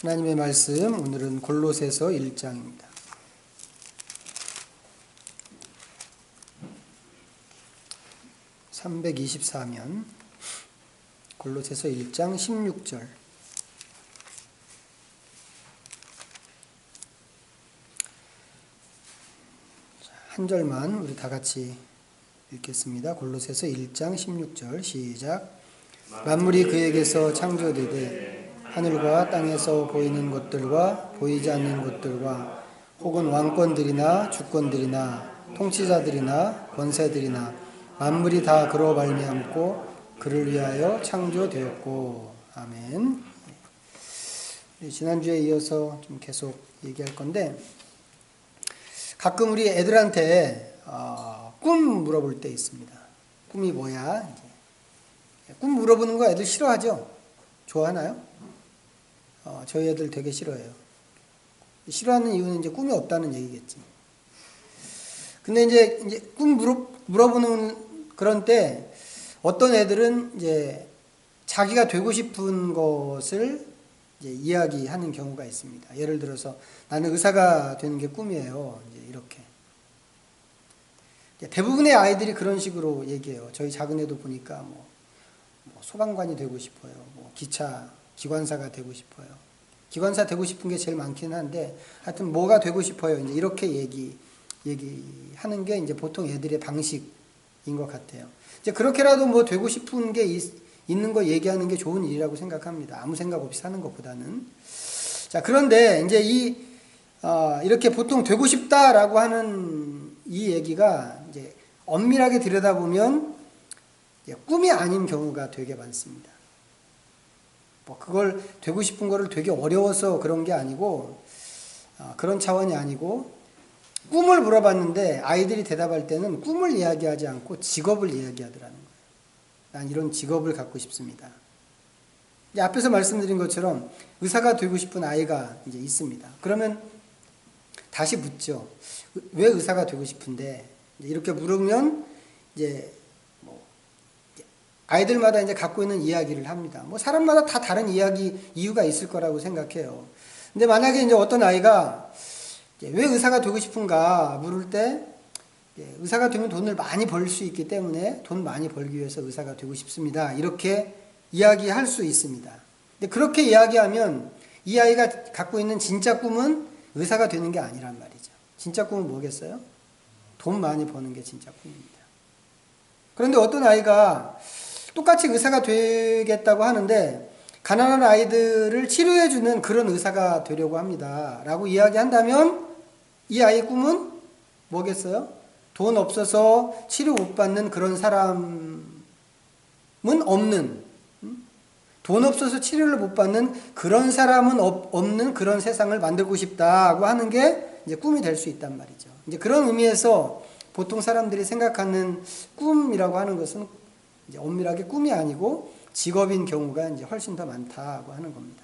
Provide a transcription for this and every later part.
하나님의 말씀, 오늘은 골로새서 1장입니다. (324면) 골로새서 1장 16절. 한 절만 우리 다 같이 읽겠습니다. 골로새서 1장 16절 시작. 만물이 그에게서 창조되되 하늘과 땅에서 보이는 것들과 보이지 않는 것들과 혹은 왕권들이나 주권들이나 통치자들이나 권세들이나 만물이 다 그로 말미암고 그를 위하여 창조되었고. 아멘. 지난주에 이어서 좀 계속 얘기할 건데, 가끔 우리 애들한테 꿈 물어볼 때 있습니다. 꿈이 뭐야? 꿈 물어보는 거 애들 싫어하죠? 좋아하나요? 저희 애들 되게 싫어해요. 싫어하는 이유는 이제 꿈이 없다는 얘기겠지. 근데 이제 꿈 물어보는 그런 때 어떤 애들은 이제 자기가 되고 싶은 것을 이제 이야기하는 경우가 있습니다. 예를 들어서 나는 의사가 되는 게 꿈이에요. 이제 이렇게. 대부분의 아이들이 그런 식으로 얘기해요. 저희 작은 애도 보니까 뭐 소방관이 되고 싶어요. 뭐 기관사가 되고 싶어요. 기관사 되고 싶은 게 제일 많긴 한데, 하여튼 뭐가 되고 싶어요. 이제 이렇게 얘기하는 게 이제 보통 애들의 방식인 것 같아요. 이제 그렇게라도 뭐 되고 싶은 게 있는 거 얘기하는 게 좋은 일이라고 생각합니다. 아무 생각 없이 사는 것보다는. 자, 그런데 이제 이렇게 보통 되고 싶다라고 하는 이 얘기가 이제 엄밀하게 들여다보면 꿈이 아닌 경우가 되게 많습니다. 그걸 되고 싶은 거를 되게 어려워서 그런 게 아니고, 그런 차원이 아니고, 꿈을 물어봤는데 아이들이 대답할 때는 꿈을 이야기하지 않고 직업을 이야기하더라는 거예요. 난 이런 직업을 갖고 싶습니다. 이제 앞에서 말씀드린 것처럼 의사가 되고 싶은 아이가 이제 있습니다. 그러면 다시 묻죠. 왜 의사가 되고 싶은데? 이렇게 물으면 이제 아이들마다 이제 갖고 있는 이야기를 합니다. 사람마다 다 다른 이유가 있을 거라고 생각해요. 근데 만약에 이제 어떤 아이가 왜 의사가 되고 싶은가 물을 때, 의사가 되면 돈을 많이 벌 수 있기 때문에 돈 많이 벌기 위해서 의사가 되고 싶습니다. 이렇게 이야기할 수 있습니다. 근데 그렇게 이야기하면 이 아이가 갖고 있는 진짜 꿈은 의사가 되는 게 아니란 말이죠. 진짜 꿈은 뭐겠어요? 돈 많이 버는 게 진짜 꿈입니다. 그런데 어떤 아이가 똑같이 의사가 되겠다고 하는데 가난한 아이들을 치료해주는 그런 의사가 되려고 합니다 라고 이야기한다면 이 아이의 꿈은 뭐겠어요? 돈 없어서 치료 못 받는 그런 사람은 없는, 돈 없어서 치료를 못 받는 그런 사람은 없는 그런 세상을 만들고 싶다고 하는 게 이제 꿈이 될 수 있단 말이죠. 이제 그런 의미에서 보통 사람들이 생각하는 꿈이라고 하는 것은 이제 엄밀하게 꿈이 아니고 직업인 경우가 이제 훨씬 더 많다고 하는 겁니다.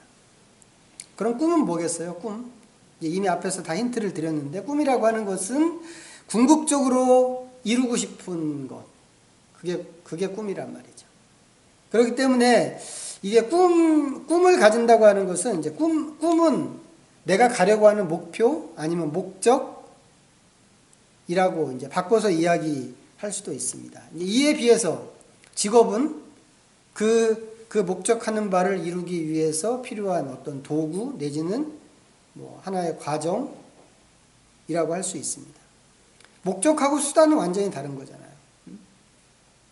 그럼 꿈은 뭐겠어요? 꿈. 이미 앞에서 다 힌트를 드렸는데, 꿈이라고 하는 것은 궁극적으로 이루고 싶은 것. 그게 꿈이란 말이죠. 그렇기 때문에 이게 꿈을 가진다고 하는 것은 이제 꿈은 내가 가려고 하는 목표 아니면 목적이라고 이제 바꿔서 이야기할 수도 있습니다. 이에 비해서 직업은 그 목적하는 바를 이루기 위해서 필요한 어떤 도구 내지는 하나의 과정이라고 할 수 있습니다. 목적하고 수단은 완전히 다른 거잖아요.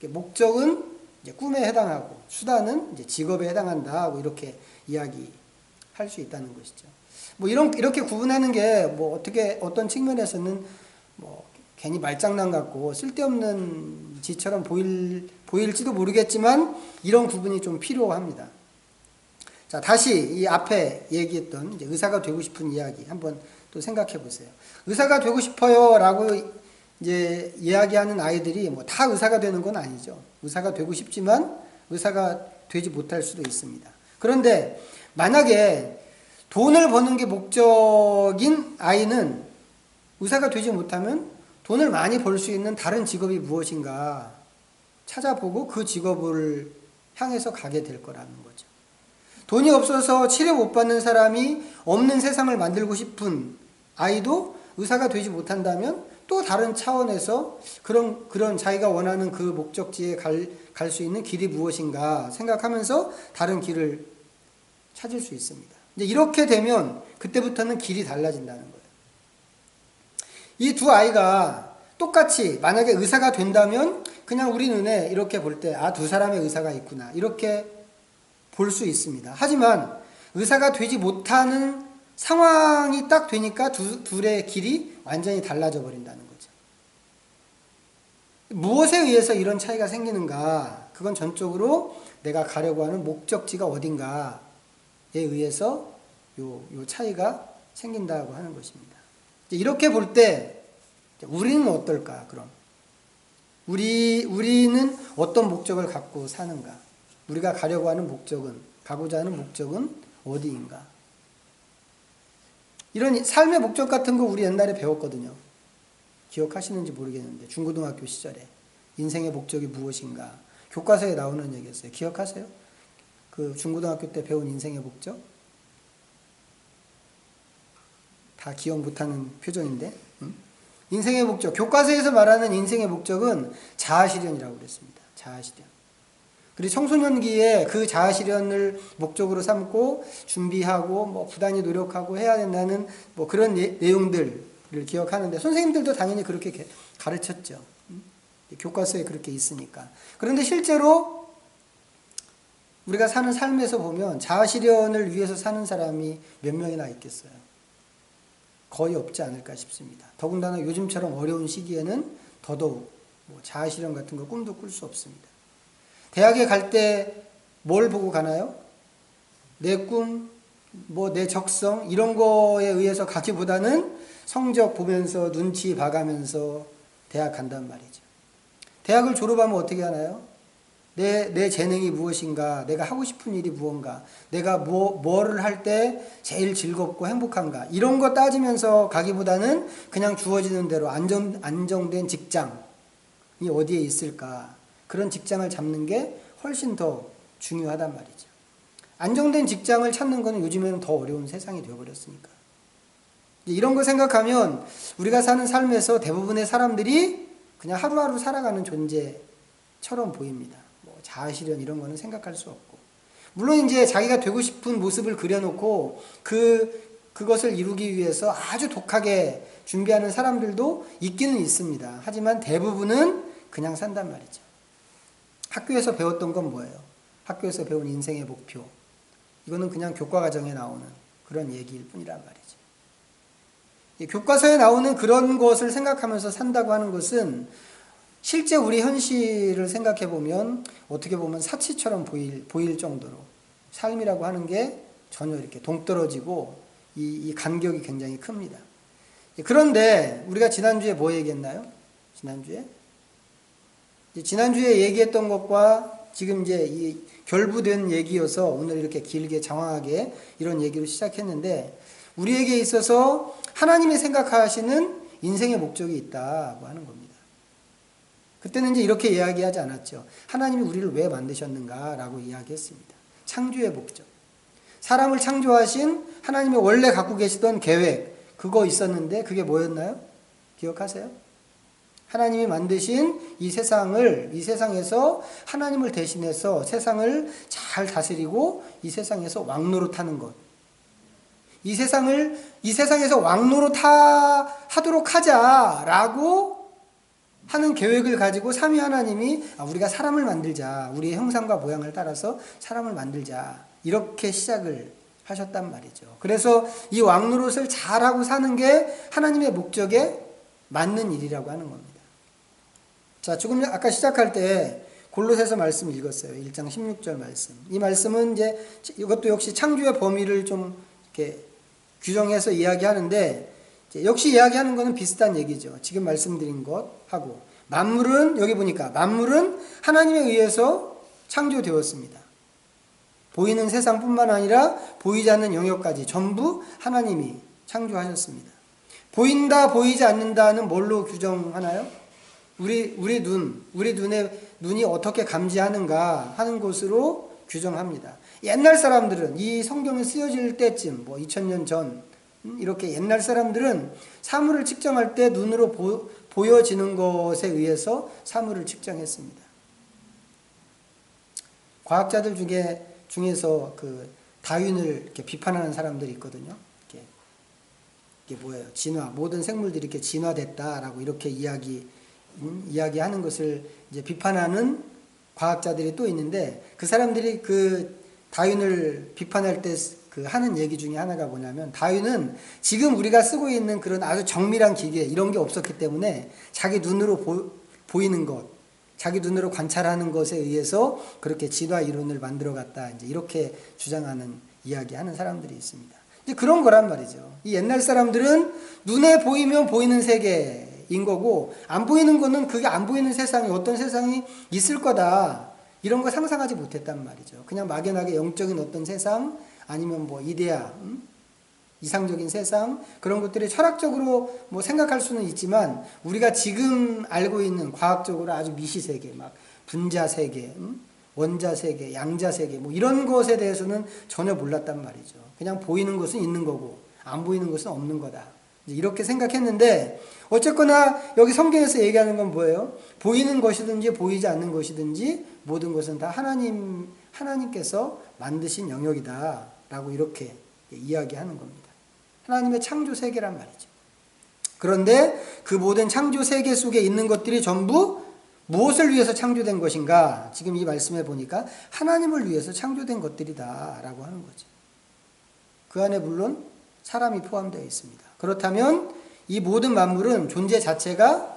목적은 이제 꿈에 해당하고 수단은 이제 직업에 해당한다 하고 이렇게 이야기할 수 있다는 것이죠. 이렇게 구분하는 게 어떤 측면에서는 괜히 말장난 같고 쓸데없는 짓처럼 보일지도 모르겠지만 이런 구분이 좀 필요합니다. 자, 다시 이 앞에 얘기했던 이제 의사가 되고 싶은 이야기 한번 또 생각해 보세요. 의사가 되고 싶어요 라고 이제 이야기하는 아이들이 다 의사가 되는 건 아니죠. 의사가 되고 싶지만 의사가 되지 못할 수도 있습니다. 그런데 만약에 돈을 버는 게 목적인 아이는 의사가 되지 못하면 돈을 많이 벌 수 있는 다른 직업이 무엇인가 찾아보고 그 직업을 향해서 가게 될 거라는 거죠. 돈이 없어서 치료 못 받는 사람이 없는 세상을 만들고 싶은 아이도 의사가 되지 못한다면 또 다른 차원에서 그런 자기가 원하는 그 목적지에 갈 수 있는 길이 무엇인가 생각하면서 다른 길을 찾을 수 있습니다. 이제 이렇게 되면 그때부터는 길이 달라진다는 거예요. 이 두 아이가 똑같이 만약에 의사가 된다면 그냥 우리 눈에 이렇게 볼 때 두 사람의 의사가 있구나 이렇게 볼 수 있습니다. 하지만 의사가 되지 못하는 상황이 딱 되니까 둘의 길이 완전히 달라져 버린다는 거죠. 무엇에 의해서 이런 차이가 생기는가? 그건 전적으로 내가 가려고 하는 목적지가 어딘가에 의해서 요 차이가 생긴다고 하는 것입니다. 이렇게 볼 때 우리는 어떨까? 그럼 우리는 어떤 목적을 갖고 사는가? 우리가 가려고 하는 목적은, 가고자 하는 목적은 어디인가? 이런 삶의 목적 같은 거 우리 옛날에 배웠거든요. 기억하시는지 모르겠는데 중고등학교 시절에 인생의 목적이 무엇인가? 교과서에 나오는 얘기였어요. 기억하세요? 그 중고등학교 때 배운 인생의 목적? 다 기억 못하는 표정인데 인생의 목적, 교과서에서 말하는 인생의 목적은 자아실현이라고 그랬습니다. 자아실현. 그리고 청소년기에 그 자아실현을 목적으로 삼고 준비하고 뭐 부단히 노력하고 해야 된다는 뭐 그런 내용들을 기억하는데 선생님들도 당연히 그렇게 가르쳤죠. 교과서에 그렇게 있으니까. 그런데 실제로 우리가 사는 삶에서 보면 자아실현을 위해서 사는 사람이 몇 명이나 있겠어요? 거의 없지 않을까 싶습니다. 더군다나 요즘처럼 어려운 시기에는 더더욱 뭐 자아실현 같은 거 꿈도 꿀 수 없습니다. 대학에 갈 때 뭘 보고 가나요? 내 꿈, 뭐 내 적성 이런 거에 의해서 가기보다는 성적 보면서 눈치 봐가면서 대학 간단 말이죠. 대학을 졸업하면 어떻게 하나요? 내 재능이 무엇인가, 내가 하고 싶은 일이 무언가, 내가 뭐를 할 때 제일 즐겁고 행복한가 이런 거 따지면서 가기보다는 그냥 주어지는 대로 안정된 직장이 어디에 있을까 그런 직장을 잡는 게 훨씬 더 중요하단 말이죠. 안정된 직장을 찾는 거는 요즘에는 더 어려운 세상이 되어버렸으니까. 이런 거 생각하면 우리가 사는 삶에서 대부분의 사람들이 그냥 하루하루 살아가는 존재처럼 보입니다. 뭐 자아실현 이런 거는 생각할 수 없고. 물론 이제 자기가 되고 싶은 모습을 그려놓고 그것을 이루기 위해서 아주 독하게 준비하는 사람들도 있기는 있습니다. 하지만 대부분은 그냥 산단 말이죠. 학교에서 배웠던 건 뭐예요? 학교에서 배운 인생의 목표. 이거는 그냥 교과과정에 나오는 그런 얘기일 뿐이란 말이죠. 교과서에 나오는 그런 것을 생각하면서 산다고 하는 것은 실제 우리 현실을 생각해 보면 어떻게 보면 사치처럼 보일 정도로 삶이라고 하는 게 전혀 이렇게 동떨어지고 이 간격이 굉장히 큽니다. 그런데 우리가 지난주에 뭐 얘기했나요? 지난주에 얘기했던 것과 지금 이제 이 결부된 얘기여서 오늘 이렇게 길게 장황하게 이런 얘기로 시작했는데 우리에게 있어서 하나님이 생각하시는 인생의 목적이 있다고 하는 겁니다. 그때는 이제 이렇게 이야기하지 않았죠. 하나님이 우리를 왜 만드셨는가라고 이야기했습니다. 창조의 목적. 사람을 창조하신 하나님이 원래 갖고 계시던 계획, 그거 있었는데 그게 뭐였나요? 기억하세요? 하나님이 만드신 이 세상에서 하나님을 대신해서 세상을 잘 다스리고 이 세상에서 왕노릇하는 것. 이 세상에서 왕노릇하도록 하자라고 하는 계획을 가지고 삼위 하나님이 우리가 사람을 만들자. 우리의 형상과 모양을 따라서 사람을 만들자. 이렇게 시작을 하셨단 말이죠. 그래서 이 왕노릇을 잘하고 사는 게 하나님의 목적에 맞는 일이라고 하는 겁니다. 자, 조금 아까 시작할 때 골로새서 말씀 읽었어요. 1장 16절 말씀. 이 말씀은 이제 이것도 역시 창조의 범위를 좀 이렇게 규정해서 이야기하는데 역시 이야기하는 거는 비슷한 얘기죠. 지금 말씀드린 것하고 만물은 여기 보니까 만물은 하나님에 의해서 창조되었습니다. 보이는 세상뿐만 아니라 보이지 않는 영역까지 전부 하나님이 창조하셨습니다. 보인다, 보이지 않는다는 뭘로 규정하나요? 눈이 어떻게 감지하는가 하는 것으로 규정합니다. 옛날 사람들은 이 성경이 쓰여질 때쯤 2000년 전 이렇게 옛날 사람들은 사물을 측정할 때 눈으로 보여지는 것에 의해서 사물을 측정했습니다. 과학자들 중에서 그 다윈을 이렇게 비판하는 사람들이 있거든요. 이게 뭐예요? 진화, 모든 생물들이 이렇게 진화됐다라고 이렇게 이야기하는 것을 이제 비판하는 과학자들이 또 있는데, 그 사람들이 그 다윈을 비판할 때 그 하는 얘기 중에 하나가 뭐냐면, 다윈은 지금 우리가 쓰고 있는 그런 아주 정밀한 기계 이런 게 없었기 때문에 자기 눈으로 보이는 것, 자기 눈으로 관찰하는 것에 의해서 그렇게 진화 이론을 만들어갔다, 이제 이렇게 주장하는 이야기하는 사람들이 있습니다. 이제 그런 거란 말이죠. 이 옛날 사람들은 눈에 보이면 보이는 세계인 거고, 안 보이는 거는 그게 안 보이는 세상이 어떤 세상이 있을 거다, 이런 거 상상하지 못했단 말이죠. 그냥 막연하게 영적인 어떤 세상, 아니면 이데아, 이상적인 세상, 그런 것들이 철학적으로 생각할 수는 있지만, 우리가 지금 알고 있는 과학적으로 아주 미시세계, 막 분자 세계, 원자 세계, 양자 세계, 이런 것에 대해서는 전혀 몰랐단 말이죠. 그냥 보이는 것은 있는 거고 안 보이는 것은 없는 거다, 이렇게 생각했는데, 어쨌거나 여기 성경에서 얘기하는 건 뭐예요? 보이는 것이든지 보이지 않는 것이든지 모든 것은 다 하나님께서 만드신 영역이다 라고 이렇게 이야기하는 겁니다. 하나님의 창조 세계란 말이죠. 그런데 그 모든 창조 세계 속에 있는 것들이 전부 무엇을 위해서 창조된 것인가? 지금 이 말씀에 보니까 하나님을 위해서 창조된 것들이다 라고 하는 거죠. 그 안에 물론 사람이 포함되어 있습니다. 그렇다면 이 모든 만물은 존재 자체가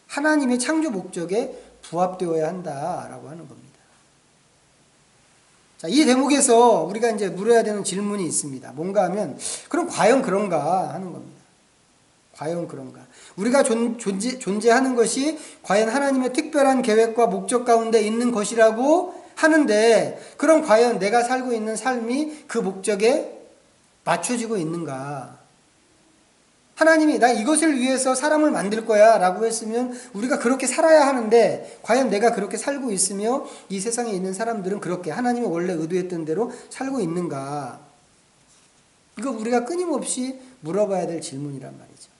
하나님의 창조 목적에 부합되어야 한다라고 하는 겁니다. 자, 이 대목에서 우리가 이제 물어야 되는 질문이 있습니다. 뭔가 하면, 그럼 과연 그런가 하는 겁니다. 과연 그런가? 우리가 존재하는 것이 과연 하나님의 특별한 계획과 목적 가운데 있는 것이라고 하는데, 그럼 과연 내가 살고 있는 삶이 그 목적에 맞춰지고 있는가? 하나님이 나 이것을 위해서 사람을 만들 거야 라고 했으면 우리가 그렇게 살아야 하는데, 과연 내가 그렇게 살고 있으며 이 세상에 있는 사람들은 그렇게 하나님이 원래 의도했던 대로 살고 있는가? 이거 우리가 끊임없이 물어봐야 될 질문이란 말이죠.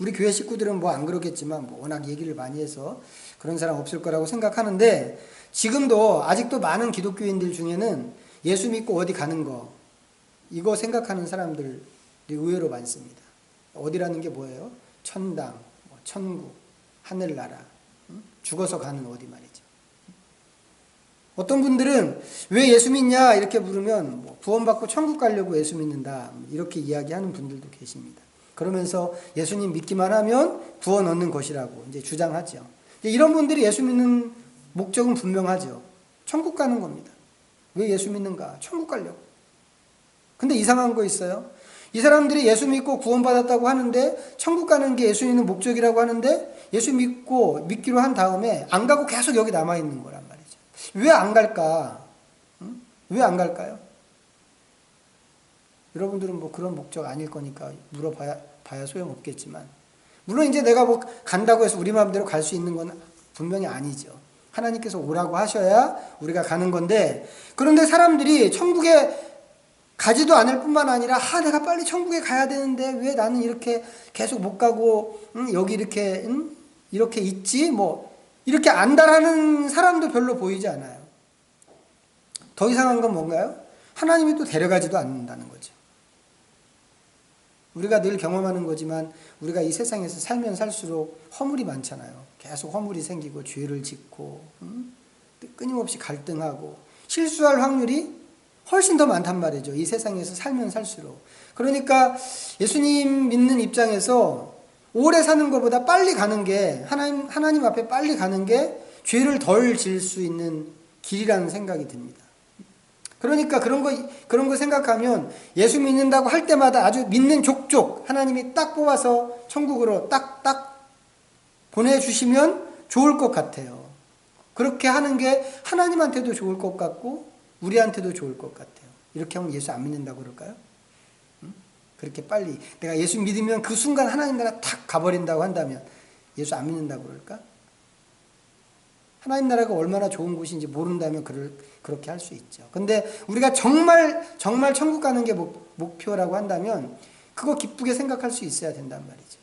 우리 교회 식구들은 안 그러겠지만 워낙 얘기를 많이 해서 그런 사람 없을 거라고 생각하는데, 지금도 아직도 많은 기독교인들 중에는 예수 믿고 어디 가는 거, 이거 생각하는 사람들이 의외로 많습니다. 어디라는 게 뭐예요? 천당, 천국, 하늘나라, 죽어서 가는 어디 말이죠. 어떤 분들은 왜 예수 믿냐 이렇게 물으면 구원받고 천국 가려고 예수 믿는다, 이렇게 이야기하는 분들도 계십니다. 그러면서 예수님 믿기만 하면 구원 얻는 것이라고 이제 주장하죠. 이런 분들이 예수 믿는 목적은 분명하죠. 천국 가는 겁니다. 왜 예수 믿는가? 천국 가려고. 근데 이상한 거 있어요. 이 사람들이 예수 믿고 구원받았다고 하는데, 천국 가는 게 예수 믿는 목적이라고 하는데, 예수 믿기로 한 다음에 안 가고 계속 여기 남아있는 거란 말이죠. 왜 안 갈까? 왜 안 갈까요? 여러분들은 그런 목적 아닐 거니까 물어봐야 소용없겠지만, 물론 이제 내가 간다고 해서 우리 마음대로 갈 수 있는 건 분명히 아니죠. 하나님께서 오라고 하셔야 우리가 가는 건데, 그런데 사람들이 천국에 가지도 않을 뿐만 아니라, 내가 빨리 천국에 가야 되는데 왜 나는 이렇게 계속 못 가고 여기 이렇게 있지? 이렇게 안달하는 사람도 별로 보이지 않아요. 더 이상한 건 뭔가요? 하나님이 또 데려가지도 않는다는 거죠. 우리가 늘 경험하는 거지만, 우리가 이 세상에서 살면 살수록 허물이 많잖아요. 계속 허물이 생기고 죄를 짓고 끊임없이 갈등하고 실수할 확률이 훨씬 더 많단 말이죠. 이 세상에서 살면 살수록. 그러니까 예수님 믿는 입장에서 오래 사는 것보다 빨리 가는 게, 하나님 앞에 빨리 가는 게 죄를 덜 지을 수 있는 길이라는 생각이 듭니다. 그러니까 그런 거 생각하면 예수 믿는다고 할 때마다 아주 믿는 족족 하나님이 딱 뽑아서 천국으로 딱 보내주시면 좋을 것 같아요. 그렇게 하는 게 하나님한테도 좋을 것 같고 우리한테도 좋을 것 같아요. 이렇게 하면 예수 안 믿는다고 그럴까요? 그렇게 빨리 내가 예수 믿으면 그 순간 하나님 나라 탁 가버린다고 한다면 예수 안 믿는다고 그럴까? 하나님 나라가 얼마나 좋은 곳인지 모른다면 그렇게 할 수 있죠. 근데 우리가 정말 천국 가는 게 목표라고 한다면 그거 기쁘게 생각할 수 있어야 된단 말이죠.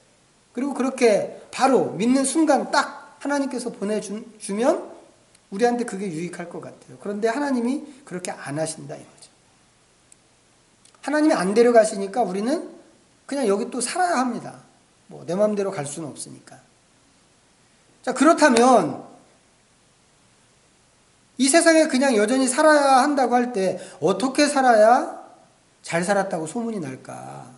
그리고 그렇게 바로 믿는 순간 딱 하나님께서 보내주면 우리한테 그게 유익할 것 같아요. 그런데 하나님이 그렇게 안 하신다 이거죠. 하나님이 안 데려가시니까 우리는 그냥 여기 또 살아야 합니다. 뭐 내 마음대로 갈 수는 없으니까. 자, 그렇다면 이 세상에 그냥 여전히 살아야 한다고 할 때 어떻게 살아야 잘 살았다고 소문이 날까?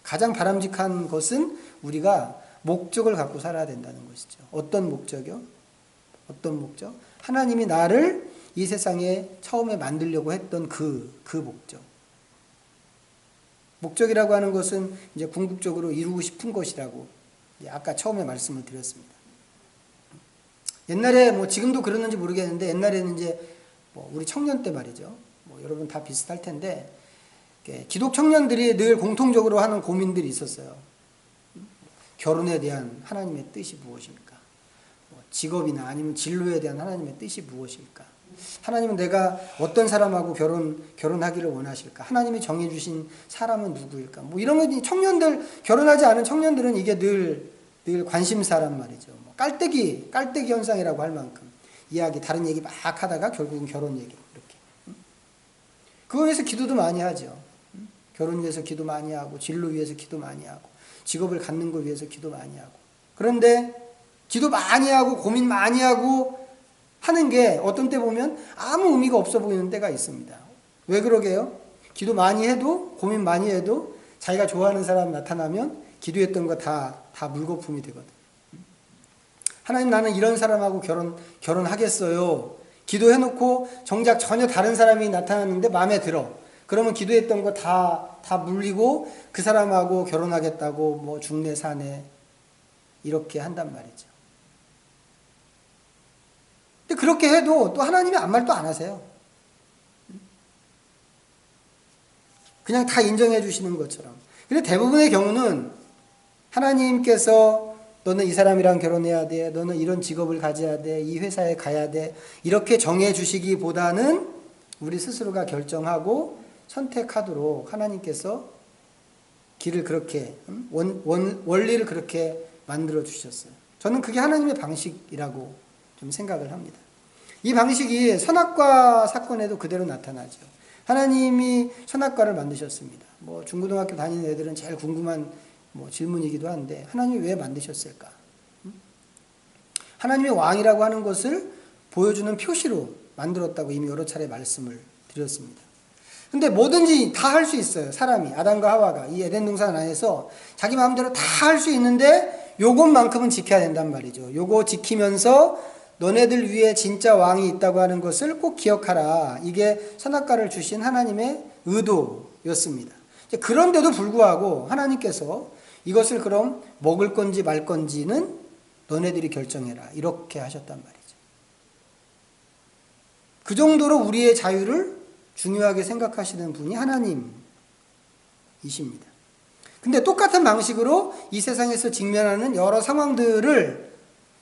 가장 바람직한 것은 우리가 목적을 갖고 살아야 된다는 것이죠. 어떤 목적이요? 어떤 목적? 하나님이 나를 이 세상에 처음에 만들려고 했던 그 목적. 목적이라고 하는 것은 이제 궁극적으로 이루고 싶은 것이라고 아까 처음에 말씀을 드렸습니다. 옛날에 뭐 지금도 그러는지 모르겠는데 옛날에는 이제 뭐 우리 청년 때 말이죠. 뭐 여러분 다 비슷할 텐데 기독 청년들이 늘 공통적으로 하는 고민들이 있었어요. 결혼에 대한 하나님의 뜻이 무엇입니까? 뭐 직업이나 아니면 진로에 대한 하나님의 뜻이 무엇일까? 하나님은 내가 어떤 사람하고 결혼하기를 원하실까? 하나님이 정해주신 사람은 누구일까? 뭐 이런 거 청년들, 결혼하지 않은 청년들은 이게 늘 관심사란 말이죠. 뭐 깔때기 현상이라고 할 만큼 다른 얘기 막 하다가 결국은 결혼 얘기 이렇게. 그거 위해서 기도도 많이 하죠. 결혼 위해서 기도 많이 하고 진로 위해서 기도 많이 하고 직업을 갖는 것 위해서 기도 많이 하고. 그런데 기도 많이 하고 고민 많이 하고 하는 게 어떤 때 보면 아무 의미가 없어 보이는 때가 있습니다. 왜 그러게요? 기도 많이 해도 고민 많이 해도 자기가 좋아하는 사람 나타나면 기도했던 거 다 물거품이 되거든. 하나님 나는 이런 사람하고 결혼하겠어요. 기도해놓고 정작 전혀 다른 사람이 나타났는데 마음에 들어. 그러면 기도했던 거 다 물리고 그 사람하고 결혼하겠다고 뭐 중내 사내 이렇게 한단 말이죠. 근데 그렇게 해도 또 하나님이 아무 말도 안 하세요. 그냥 다 인정해 주시는 것처럼. 근데 대부분의 경우는 하나님께서 너는 이 사람이랑 결혼해야 돼. 너는 이런 직업을 가져야 돼. 이 회사에 가야 돼. 이렇게 정해 주시기보다는 우리 스스로가 결정하고 선택하도록 하나님께서 길을 그렇게 원리를 그렇게 만들어 주셨어요. 저는 그게 하나님의 방식이라고 좀 생각을 합니다. 이 방식이 선악과 사건에도 그대로 나타나죠. 하나님이 선악과를 만드셨습니다. 뭐 중고등학교 다니는 애들은 제일 궁금한 뭐 질문이기도 한데 하나님이 왜 만드셨을까? 하나님의 왕이라고 하는 것을 보여주는 표시로 만들었다고 이미 여러 차례 말씀을 드렸습니다. 근데 뭐든지 다 할 수 있어요. 사람이 아담과 하와가 이 에덴 동산 안에서 자기 마음대로 다 할 수 있는데 요것만큼은 지켜야 된단 말이죠. 요거 지키면서 너네들 위에 진짜 왕이 있다고 하는 것을 꼭 기억하라. 이게 선악과를 주신 하나님의 의도였습니다. 그런데도 불구하고 하나님께서 이것을 그럼 먹을 건지 말 건지는 너네들이 결정해라. 이렇게 하셨단 말이죠. 그 정도로 우리의 자유를 중요하게 생각하시는 분이 하나님이십니다. 근데 똑같은 방식으로 이 세상에서 직면하는 여러 상황들을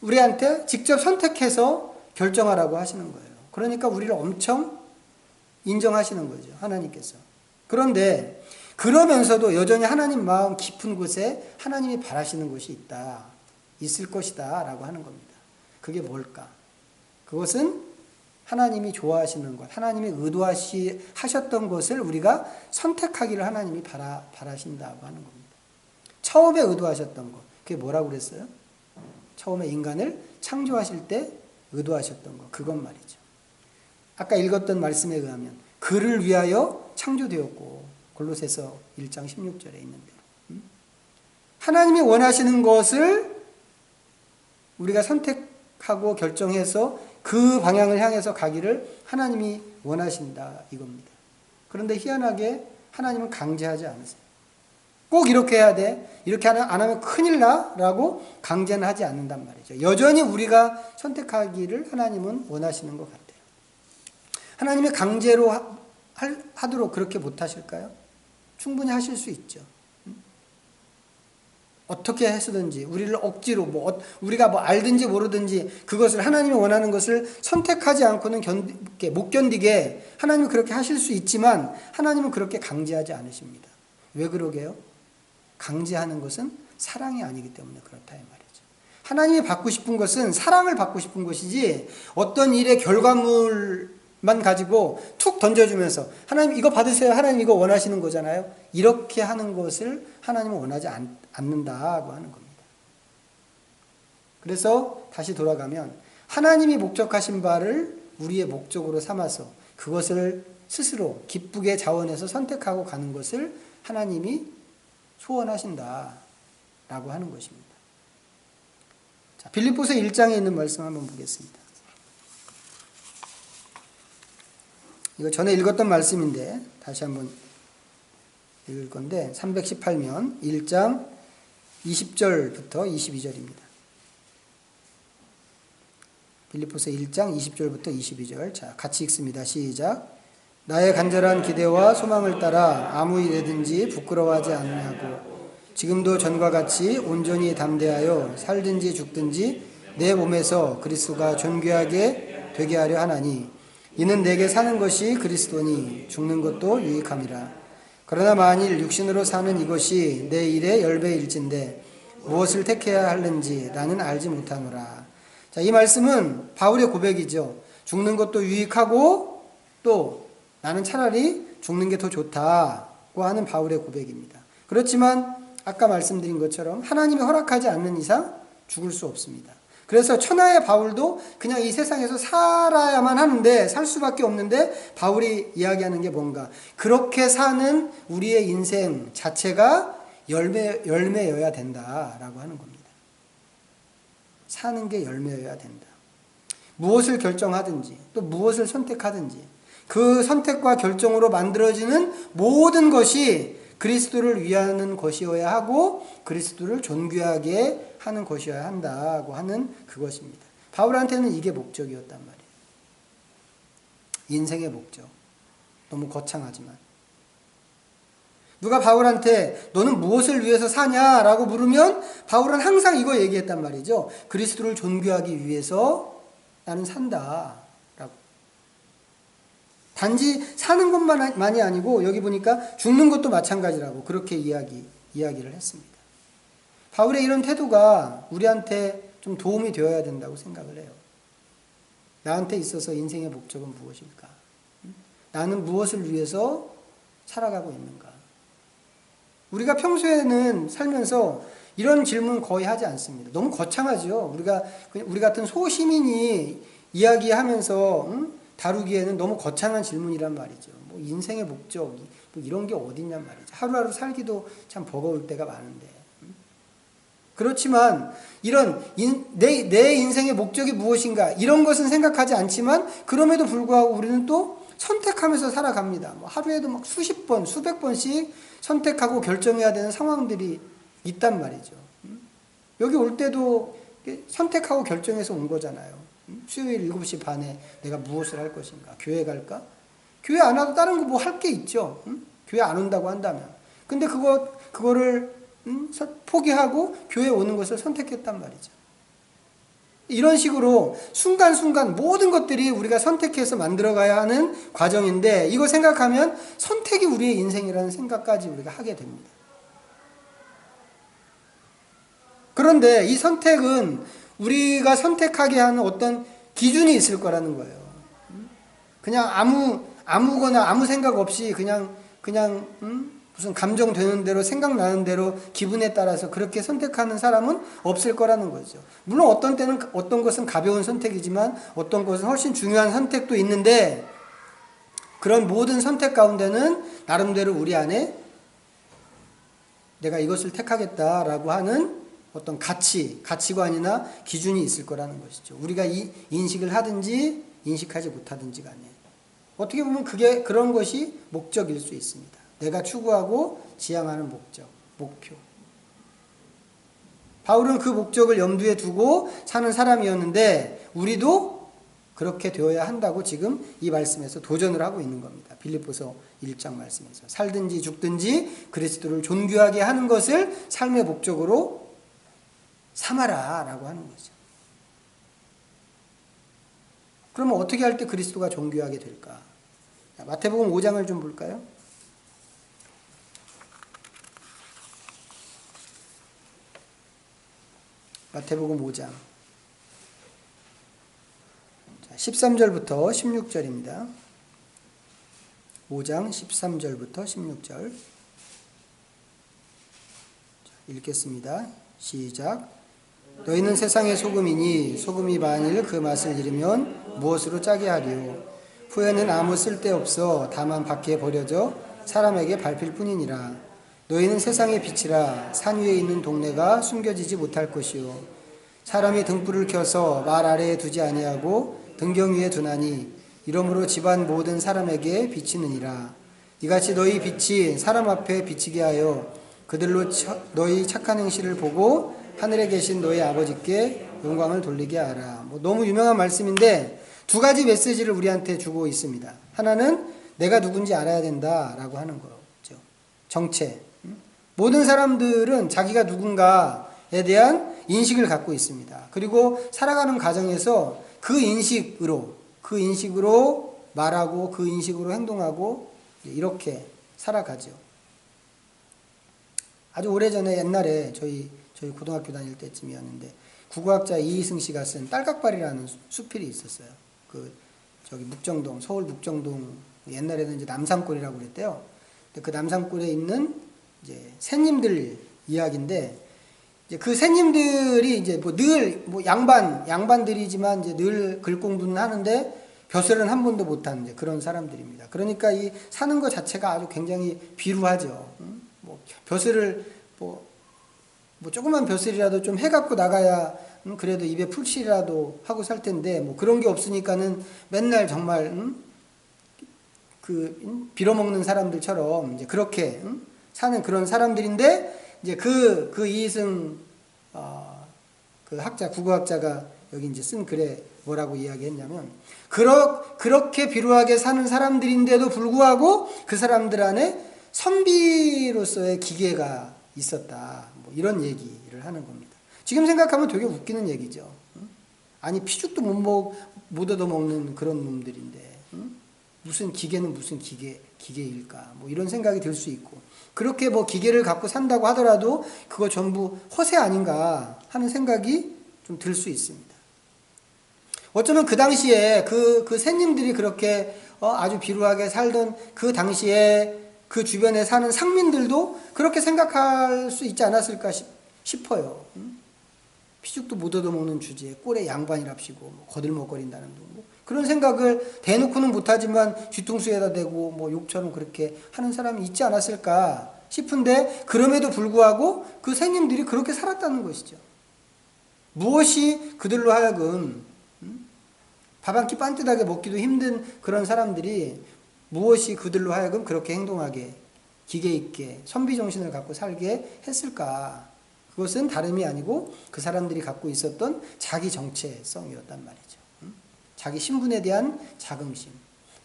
우리한테 직접 선택해서 결정하라고 하시는 거예요. 그러니까 우리를 엄청 인정하시는 거죠. 하나님께서. 그런데 그러면서도 여전히 하나님 마음 깊은 곳에 하나님이 바라시는 것이 있을 것이다 라고 하는 겁니다. 그게 뭘까? 그것은 하나님이 좋아하시는 것, 하나님이 의도하셨던 것을 우리가 선택하기를 하나님이 바라신다고 하는 겁니다. 처음에 의도하셨던 것, 그게 뭐라고 그랬어요? 처음에 인간을 창조하실 때 의도하셨던 것, 그것 말이죠. 아까 읽었던 말씀에 의하면 그를 위하여 창조되었고 골로새서 1장 16절에 있는 대로 하나님이 원하시는 것을 우리가 선택하고 결정해서 그 방향을 향해서 가기를 하나님이 원하신다 이겁니다. 그런데 희한하게 하나님은 강제하지 않으세요. 꼭 이렇게 해야 돼. 이렇게 안 하면 큰일 나 라고 강제는 하지 않는단 말이죠. 여전히 우리가 선택하기를 하나님은 원하시는 것 같아요. 하나님이 강제로 하도록 그렇게 못하실까요? 충분히 하실 수 있죠. 어떻게 해서든지 우리를 억지로 우리가 알든지 모르든지 그것을 하나님이 원하는 것을 선택하지 않고는 못 견디게 하나님은 그렇게 하실 수 있지만 하나님은 그렇게 강제하지 않으십니다. 왜 그러게요? 강제하는 것은 사랑이 아니기 때문에 그렇다 이 말이죠. 하나님이 받고 싶은 것은 사랑을 받고 싶은 것이지 어떤 일의 결과물만 가지고 툭 던져주면서 하나님 이거 받으세요. 하나님 이거 원하시는 거잖아요. 이렇게 하는 것을 하나님은 원하지 않는다고 하는 겁니다. 그래서 다시 돌아가면 하나님이 목적하신 바를 우리의 목적으로 삼아서 그것을 스스로 기쁘게 자원해서 선택하고 가는 것을 하나님이 소원하신다라고 하는 것입니다. 자, 빌립보서 1장에 있는 말씀 한번 보겠습니다. 이거 전에 읽었던 말씀인데 다시 한번 읽을 건데 318면 1장 20절부터 22절입니다. 빌립보서 1장 20절부터 22절. 자, 같이 읽습니다. 시작. 나의 간절한 기대와 소망을 따라 아무 일에든지 부끄러워하지 않냐고 지금도 전과 같이 온전히 담대하여 살든지 죽든지 내 몸에서 그리스도가 존귀하게 되게 하려 하나니 이는 내게 사는 것이 그리스도니 죽는 것도 유익함이라. 그러나 만일 육신으로 사는 이것이 내 일의 10배일진데 무엇을 택해야 하는지 나는 알지 못하노라. 자, 이 말씀은 바울의 고백이죠. 죽는 것도 유익하고 또 나는 차라리 죽는 게 더 좋다고 하는 바울의 고백입니다. 그렇지만 아까 말씀드린 것처럼 하나님이 허락하지 않는 이상 죽을 수 없습니다. 그래서 천하의 바울도 그냥 이 세상에서 살아야만 하는데 살 수밖에 없는데 바울이 이야기하는 게 뭔가 그렇게 사는 우리의 인생 자체가 열매여야 된다라고 하는 겁니다. 사는 게 열매여야 된다. 무엇을 결정하든지 또 무엇을 선택하든지 그 선택과 결정으로 만들어지는 모든 것이 그리스도를 위하는 것이어야 하고 그리스도를 존귀하게 하는 것이어야 한다고 하는 그것입니다. 바울한테는 이게 목적이었단 말이에요. 인생의 목적. 너무 거창하지만. 누가 바울한테 너는 무엇을 위해서 사냐라고 물으면 바울은 항상 이거 얘기했단 말이죠. 그리스도를 존귀하기 위해서 나는 산다. 단지 사는 것만이 아니고 여기 보니까 죽는 것도 마찬가지라고 그렇게 이야기를 했습니다. 바울의 이런 태도가 우리한테 좀 도움이 되어야 된다고 생각을 해요. 나한테 있어서 인생의 목적은 무엇일까? 나는 무엇을 위해서 살아가고 있는가? 우리가 평소에는 살면서 이런 질문 거의 하지 않습니다. 너무 거창하죠. 우리 같은 소시민이 이야기하면서 다루기에는 너무 거창한 질문이란 말이죠. 뭐 인생의 목적, 뭐 이런 게 어딨냔 말이죠. 하루하루 살기도 참 버거울 때가 많은데. 그렇지만 이런 내 인생의 목적이 무엇인가 이런 것은 생각하지 않지만 그럼에도 불구하고 우리는 또 선택하면서 살아갑니다. 뭐 하루에도 막 수십 번, 수백 번씩 선택하고 결정해야 되는 상황들이 있단 말이죠. 여기 올 때도 선택하고 결정해서 온 거잖아요. 수요일 7시 반에 내가 무엇을 할 것인가? 교회 갈까? 교회 안 와도 다른 거 뭐 할 게 있죠. 교회 안 온다고 한다면. 근데 그거를 포기하고 교회 오는 것을 선택했단 말이죠. 이런 식으로 순간순간 모든 것들이 우리가 선택해서 만들어가야 하는 과정인데 이거 생각하면 선택이 우리의 인생이라는 생각까지 우리가 하게 됩니다. 그런데 이 선택은 우리가 선택하게 하는 어떤 기준이 있을 거라는 거예요. 그냥 아무거나 아무 생각 없이 그냥 무슨 감정되는 대로 생각나는 대로 기분에 따라서 그렇게 선택하는 사람은 없을 거라는 거죠. 물론 어떤 때는 어떤 것은 가벼운 선택이지만 어떤 것은 훨씬 중요한 선택도 있는데 그런 모든 선택 가운데는 나름대로 우리 안에 내가 이것을 택하겠다라고 하는 어떤 가치관이나 기준이 있을 거라는 것이죠. 우리가 이 인식을 하든지 인식하지 못하든지 간에 어떻게 보면 그런 것이 목적일 수 있습니다. 내가 추구하고 지향하는 목표. 바울은 그 목적을 염두에 두고 사는 사람이었는데 우리도 그렇게 되어야 한다고 지금 이 말씀에서 도전을 하고 있는 겁니다. 빌립보서 1장 말씀에서. 살든지 죽든지 그리스도를 존귀하게 하는 것을 삶의 목적으로 삼아라 라고 하는 거죠. 그러면 어떻게 할 때 그리스도가 존귀하게 될까? 마태복음 5장을 좀 볼까요? 마태복음 5장 13절부터 16절입니다. 5장 13절부터 16절 읽겠습니다. 시작. 너희는 세상의 소금이니 소금이 만일 그 맛을 잃으면 무엇으로 짜게 하리요? 후에는 아무 쓸데없어 다만 밖에 버려져 사람에게 밟힐 뿐이니라. 너희는 세상의 빛이라. 산 위에 있는 동네가 숨겨지지 못할 것이요 사람이 등불을 켜서 말 아래에 두지 아니하고 등경 위에 두나니 이러므로 집안 모든 사람에게 비치느니라. 이같이 너희 빛이 사람 앞에 비치게 하여 그들로 너희 착한 행실을 보고 하늘에 계신 너희 아버지께 영광을 돌리게 하라. 너무 유명한 말씀인데 두 가지 메시지를 우리한테 주고 있습니다. 하나는 내가 누군지 알아야 된다라고 하는 거죠. 정체. 모든 사람들은 자기가 누군가에 대한 인식을 갖고 있습니다. 그리고 살아가는 과정에서 그 인식으로 말하고 그 인식으로 행동하고 이렇게 살아가죠. 아주 오래전에 옛날에 저희 고등학교 다닐 때쯤이었는데 국어학자 이희승 씨가 쓴 딸깍발이라는 수필이 있었어요. 저기 묵정동, 서울 묵정동, 옛날에는 이제 남산골이라고 그랬대요. 그 남산골에 있는 이제 새님들 이야기인데, 이제 그 새님들이 이제 늘 양반들이지만 이제 늘 글공부는 하는데 벼슬은 한 번도 못하는 이제 그런 사람들입니다. 그러니까 이 사는 것 자체가 아주 굉장히 비루하죠. 벼슬을 조그만 벼슬이라도 좀 해갖고 나가야 그래도 입에 풀칠이라도 하고 살 텐데 그런 게 없으니까는 맨날 정말 빌어먹는 사람들처럼 이제 그렇게 사는 그런 사람들인데, 이제 그 이희승 그 학자, 국어학자가 여기 이제 쓴 글에 뭐라고 이야기했냐면, 그렇게 비루하게 사는 사람들인데도 불구하고 그 사람들 안에 선비로서의 기계가 있었다. 이런 얘기를 하는 겁니다. 지금 생각하면 되게 웃기는 얘기죠. 아니 피죽도 못 얻어먹는 그런 놈들인데 무슨 기계는 무슨 기계일까? 이런 생각이 들 수 있고, 그렇게 기계를 갖고 산다고 하더라도 그거 전부 허세 아닌가 하는 생각이 좀 들 수 있습니다. 어쩌면 그 당시에 그 새님들이 그렇게 아주 비루하게 살던 그 당시에 그 주변에 사는 상민들도 그렇게 생각할 수 있지 않았을까 싶어요. 피죽도 못 얻어먹는 주제에 꼴에 양반이랍시고 거들먹거린다는 둥, 그런 생각을 대놓고는 못하지만 뒤통수에다 대고 욕처럼 그렇게 하는 사람이 있지 않았을까 싶은데, 그럼에도 불구하고 그 새님들이 그렇게 살았다는 것이죠. 무엇이 그들로 하여금 밥 한 끼 반듯하게 먹기도 힘든 그런 사람들이 무엇이 그들로 하여금 그렇게 행동하게, 기계 있게, 선비정신을 갖고 살게 했을까? 그것은 다름이 아니고 그 사람들이 갖고 있었던 자기 정체성이었단 말이죠. 자기 신분에 대한 자긍심.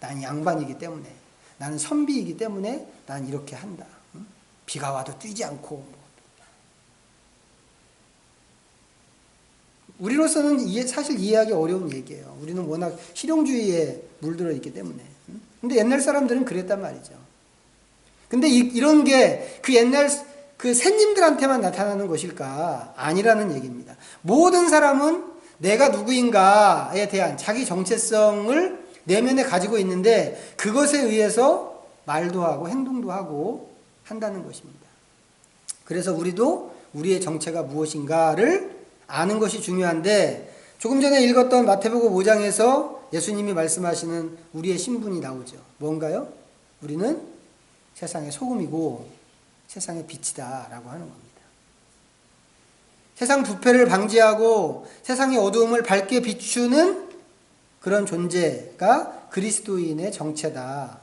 난 양반이기 때문에, 나는 선비이기 때문에 난 이렇게 한다. 비가 와도 뛰지 않고. 우리로서는 사실 이해하기 어려운 얘기예요. 우리는 워낙 실용주의에 물들어 있기 때문에. 근데 옛날 사람들은 그랬단 말이죠. 근데 이런 게 그 옛날 그 새님들한테만 나타나는 것일까? 아니라는 얘기입니다. 모든 사람은 내가 누구인가에 대한 자기 정체성을 내면에 가지고 있는데 그것에 의해서 말도 하고 행동도 하고 한다는 것입니다. 그래서 우리도 우리의 정체가 무엇인가를 아는 것이 중요한데, 조금 전에 읽었던 마태복음 5장에서 예수님이 말씀하시는 우리의 신분이 나오죠. 뭔가요? 우리는 세상의 소금이고 세상의 빛이다 라고 하는 겁니다. 세상 부패를 방지하고 세상의 어두움을 밝게 비추는 그런 존재가 그리스도인의 정체다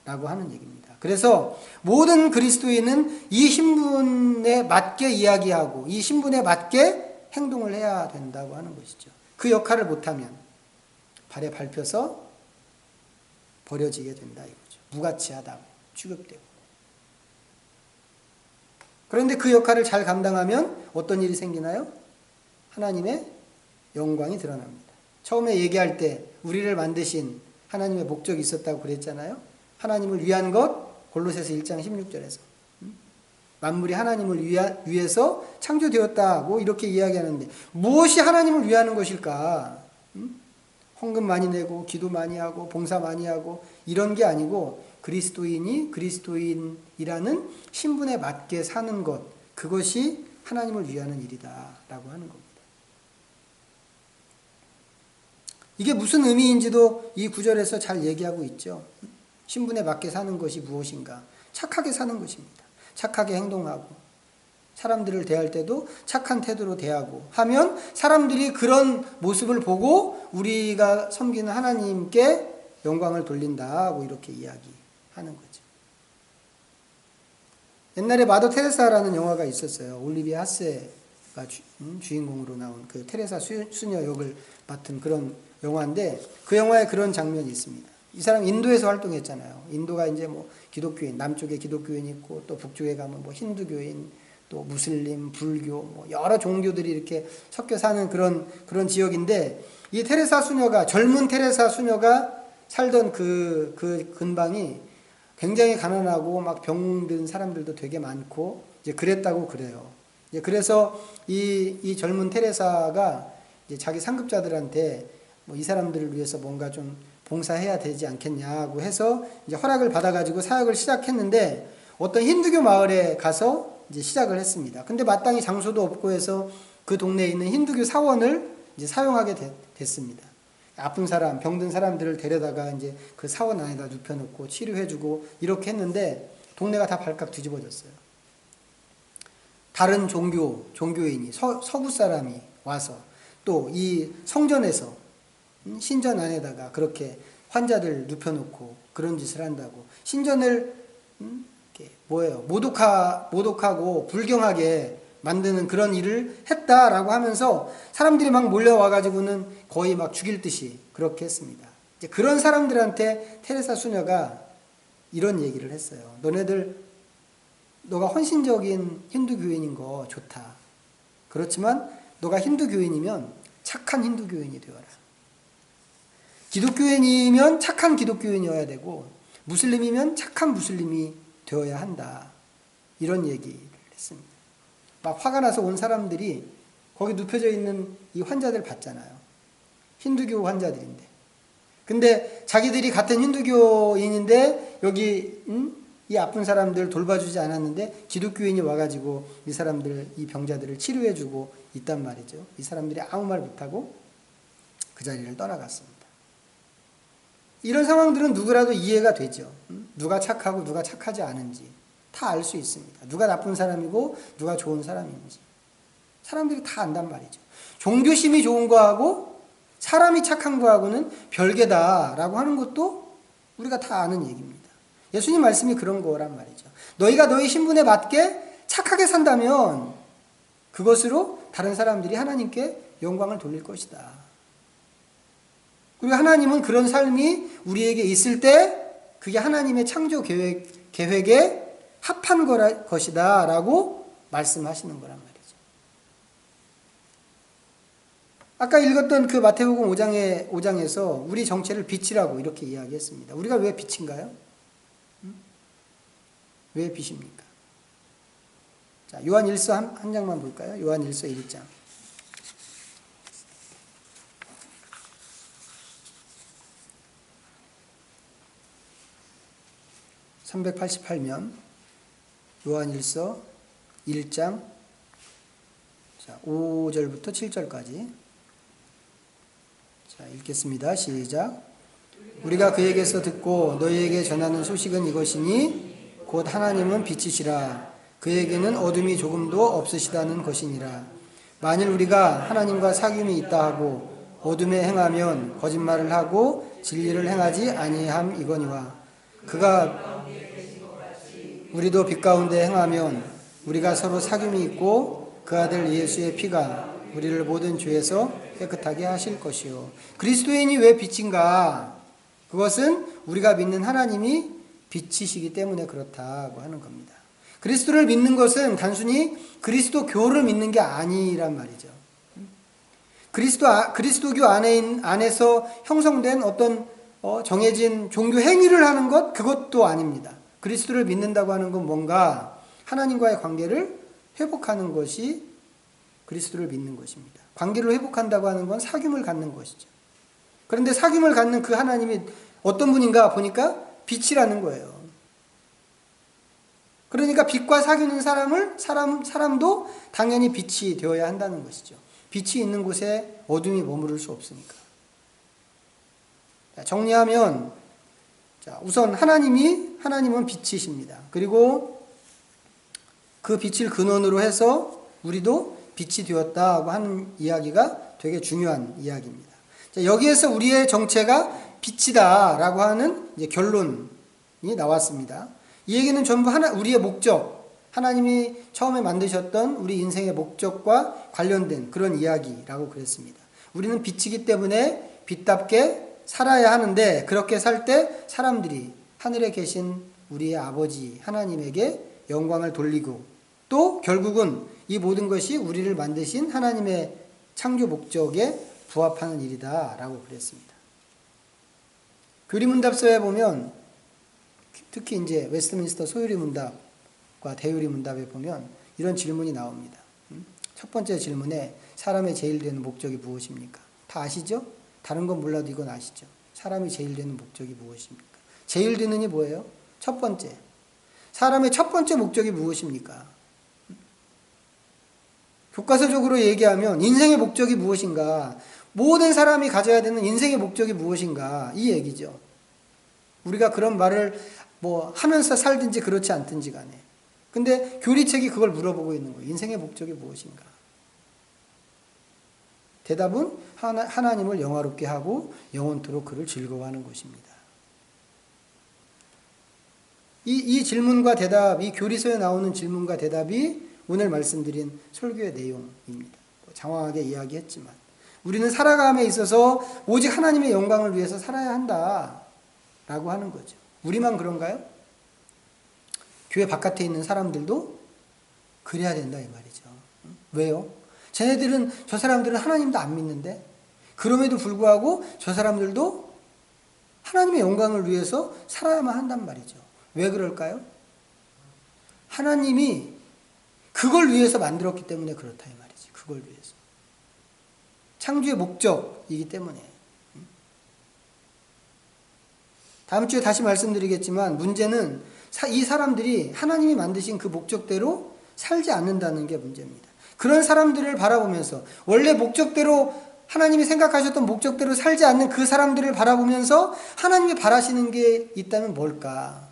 라고 하는 얘기입니다. 그래서 모든 그리스도인은 이 신분에 맞게 이야기하고 이 신분에 맞게 행동을 해야 된다고 하는 것이죠. 그 역할을 못하면, 발에 밟혀서 버려지게 된다 이거죠. 무가치하다고 취급되고. 그런데 그 역할을 잘 감당하면 어떤 일이 생기나요? 하나님의 영광이 드러납니다. 처음에 얘기할 때 우리를 만드신 하나님의 목적이 있었다고 그랬잖아요. 하나님을 위한 것, 골로새서 1장 16절에서. 만물이 하나님을 위해서 창조되었다고 이렇게 이야기하는데 무엇이 하나님을 위하는 것일까? 헌금 많이 내고 기도 많이 하고 봉사 많이 하고 이런 게 아니고 그리스도인이 그리스도인이라는 신분에 맞게 사는 것, 그것이 하나님을 위하는 일이다라고 하는 겁니다. 이게 무슨 의미인지도 이 구절에서 잘 얘기하고 있죠. 신분에 맞게 사는 것이 무엇인가? 착하게 사는 것입니다. 착하게 행동하고 사람들을 대할 때도 착한 태도로 대하고 하면 사람들이 그런 모습을 보고 우리가 섬기는 하나님께 영광을 돌린다고 이렇게 이야기하는 거죠. 옛날에 마더 테레사라는 영화가 있었어요. 올리비아 하세가 주인공으로 나온 그 테레사 수녀 역을 맡은 그런 영화인데 그 영화에 그런 장면이 있습니다. 이 사람 인도에서 활동했잖아요. 인도가 이제 뭐 기독교인, 남쪽에 기독교인이 있고 또 북쪽에 가면 뭐 힌두교인, 또 무슬림, 불교, 뭐 여러 종교들이 이렇게 섞여 사는 그런 지역인데 이 테레사 수녀가, 젊은 테레사 수녀가 살던 그 근방이 굉장히 가난하고 막 병든 사람들도 되게 많고 이제 그랬다고 그래요. 이제 그래서 이 젊은 테레사가 이제 자기 상급자들한테 뭐 이 사람들을 위해서 뭔가 좀 봉사해야 되지 않겠냐고 해서 이제 허락을 받아가지고 사역을 시작했는데 어떤 힌두교 마을에 가서 이제 시작을 했습니다. 근데 마땅히 장소도 없고 해서 그 동네에 있는 힌두교 사원을 이제 사용하게 됐습니다. 아픈 사람, 병든 사람들을 데려다가 이제 그 사원 안에다 눕혀놓고 치료해주고 이렇게 했는데 동네가 다 발칵 뒤집어졌어요. 다른 종교인이 서구 사람이 와서 또 이 성전에서 신전 안에다가 그렇게 환자들 눕혀놓고 그런 짓을 한다고 신전을 모독하고 불경하게 만드는 그런 일을 했다라고 하면서 사람들이 막 몰려와가지고는 거의 막 죽일 듯이 그렇게 했습니다. 이제 그런 사람들한테 테레사 수녀가 이런 얘기를 했어요. 너가 헌신적인 힌두교인인 거 좋다. 그렇지만 너가 힌두교인이면 착한 힌두교인이 되어라. 기독교인이면 착한 기독교인이어야 되고 무슬림이면 착한 무슬림이 되어야 한다. 이런 얘기를 했습니다. 막 화가 나서 온 사람들이 거기 눕혀져 있는 이 환자들 봤잖아요. 힌두교 환자들인데. 근데 자기들이 같은 힌두교인인데 여기 이 아픈 사람들 돌봐주지 않았는데 기독교인이 와가지고 이 사람들, 이 병자들을 치료해주고 있단 말이죠. 이 사람들이 아무 말 못하고 그 자리를 떠나갔습니다. 이런 상황들은 누구라도 이해가 되죠. 누가 착하고 누가 착하지 않은지 다 알 수 있습니다. 누가 나쁜 사람이고 누가 좋은 사람인지 사람들이 다 안단 말이죠. 종교심이 좋은 거하고 사람이 착한 거하고는 별개다라고 하는 것도 우리가 다 아는 얘기입니다. 예수님 말씀이 그런 거란 말이죠. 너희가 너희 신분에 맞게 착하게 산다면 그것으로 다른 사람들이 하나님께 영광을 돌릴 것이다. 그리고 하나님은 그런 삶이 우리에게 있을 때 그게 하나님의 창조 계획에 합한 것이다 라고 말씀하시는 거란 말이죠. 아까 읽었던 그 마태복음 5장에서 우리 정체를 빛이라고 이렇게 이야기했습니다. 우리가 왜 빛인가요? 왜 빛입니까? 자, 요한일서 한 장만 볼까요? 요한일서 1장. 388면 요한일서 1장 5절부터 7절까지 자, 읽겠습니다. 시작. 우리가 그에게서 듣고 너희에게 전하는 소식은 이것이니 곧 하나님은 빛이시라. 그에게는 어둠이 조금도 없으시다는 것이니라. 만일 우리가 하나님과 사귐이 있다 하고 어둠에 행하면 거짓말을 하고 진리를 행하지 아니함 이거니와 그가 우리도 빛 가운데 행하면 우리가 서로 사귐이 있고 그 아들 예수의 피가 우리를 모든 죄에서 깨끗하게 하실 것이요. 그리스도인이 왜 빛인가? 그것은 우리가 믿는 하나님이 빛이시기 때문에 그렇다고 하는 겁니다. 그리스도를 믿는 것은 단순히 그리스도 교를 믿는 게 아니란 말이죠. 그리스도교 안에서 형성된 어떤 정해진 종교 행위를 하는 것, 그것도 아닙니다. 그리스도를 믿는다고 하는 건 뭔가 하나님과의 관계를 회복하는 것이 그리스도를 믿는 것입니다. 관계를 회복한다고 하는 건 사귐을 갖는 것이죠. 그런데 사귐을 갖는 그 하나님이 어떤 분인가 보니까 빛이라는 거예요. 그러니까 빛과 사귀는 사람도 당연히 빛이 되어야 한다는 것이죠. 빛이 있는 곳에 어둠이 머무를 수 없으니까. 정리하면, 우선 하나님은 빛이십니다. 그리고 그 빛을 근원으로 해서 우리도 빛이 되었다고 하는 이야기가 되게 중요한 이야기입니다. 여기에서 우리의 정체가 빛이다라고 하는 이제 결론이 나왔습니다. 이 얘기는 전부 우리의 목적, 하나님이 처음에 만드셨던 우리 인생의 목적과 관련된 그런 이야기라고 그랬습니다. 우리는 빛이기 때문에 빛답게 살아야 하는데, 그렇게 살 때 사람들이 하늘에 계신 우리의 아버지 하나님에게 영광을 돌리고, 또 결국은 이 모든 것이 우리를 만드신 하나님의 창조 목적에 부합하는 일이다라고 그랬습니다. 교리문답서에 보면, 특히 이제 웨스트민스터 소유리문답과 대유리문답에 보면 이런 질문이 나옵니다. 첫 번째 질문에 사람의 제일 되는 목적이 무엇입니까? 다 아시죠? 다른 건 몰라도 이건 아시죠? 사람이 제일 되는 목적이 무엇입니까? 제일 되는이 뭐예요? 첫 번째. 사람의 첫 번째 목적이 무엇입니까? 교과서적으로 얘기하면 인생의 목적이 무엇인가? 모든 사람이 가져야 되는 인생의 목적이 무엇인가? 이 얘기죠. 우리가 그런 말을 하면서 살든지 그렇지 않든지 간에. 근데 교리책이 그걸 물어보고 있는 거예요. 인생의 목적이 무엇인가? 대답은 하나님을 영화롭게 하고 영원토록 그를 즐거워하는 것입니다. 이 질문과 대답, 이 교리서에 나오는 질문과 대답이 오늘 말씀드린 설교의 내용입니다. 장황하게 이야기했지만 우리는 살아감에 있어서 오직 하나님의 영광을 위해서 살아야 한다라고 하는 거죠. 우리만 그런가요? 교회 바깥에 있는 사람들도 그래야 된다 이 말이죠. 왜요? 저 사람들은 하나님도 안 믿는데 그럼에도 불구하고 저 사람들도 하나님의 영광을 위해서 살아야만 한단 말이죠. 왜 그럴까요? 하나님이 그걸 위해서 만들었기 때문에 그렇다 이 말이지. 그걸 위해서. 창조의 목적이기 때문에. 다음 주에 다시 말씀드리겠지만 문제는 이 사람들이 하나님이 만드신 그 목적대로 살지 않는다는 게 문제입니다. 그런 사람들을 바라보면서 원래 목적대로 하나님이 생각하셨던 목적대로 살지 않는 그 사람들을 바라보면서 하나님이 바라시는 게 있다면 뭘까?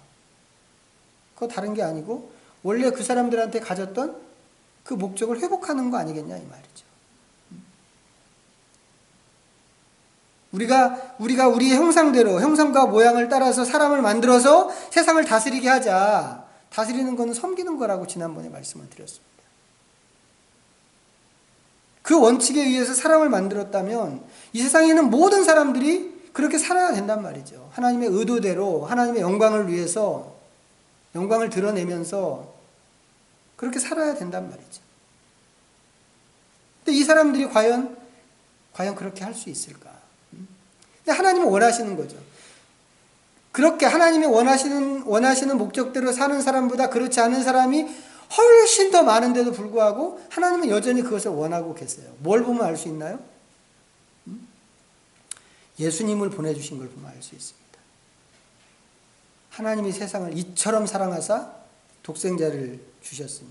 그거 다른 게 아니고 원래 그 사람들한테 가졌던 그 목적을 회복하는 거 아니겠냐 이 말이죠. 우리가 우리의 형상과 모양을 따라서 사람을 만들어서 세상을 다스리게 하자. 다스리는 거는 섬기는 거라고 지난번에 말씀을 드렸습니다. 그 원칙에 의해서 사람을 만들었다면 이 세상에 있는 모든 사람들이 그렇게 살아야 된단 말이죠. 하나님의 의도대로 하나님의 영광을 위해서 영광을 드러내면서 그렇게 살아야 된단 말이죠. 근데 이 사람들이 과연 그렇게 할 수 있을까? 근데 하나님은 원하시는 거죠. 그렇게 하나님이 원하시는 목적대로 사는 사람보다 그렇지 않은 사람이 훨씬 더 많은데도 불구하고 하나님은 여전히 그것을 원하고 계세요. 뭘 보면 알 수 있나요? 예수님을 보내주신 걸 보면 알 수 있습니다. 하나님이 세상을 이처럼 사랑하사 독생자를 주셨으니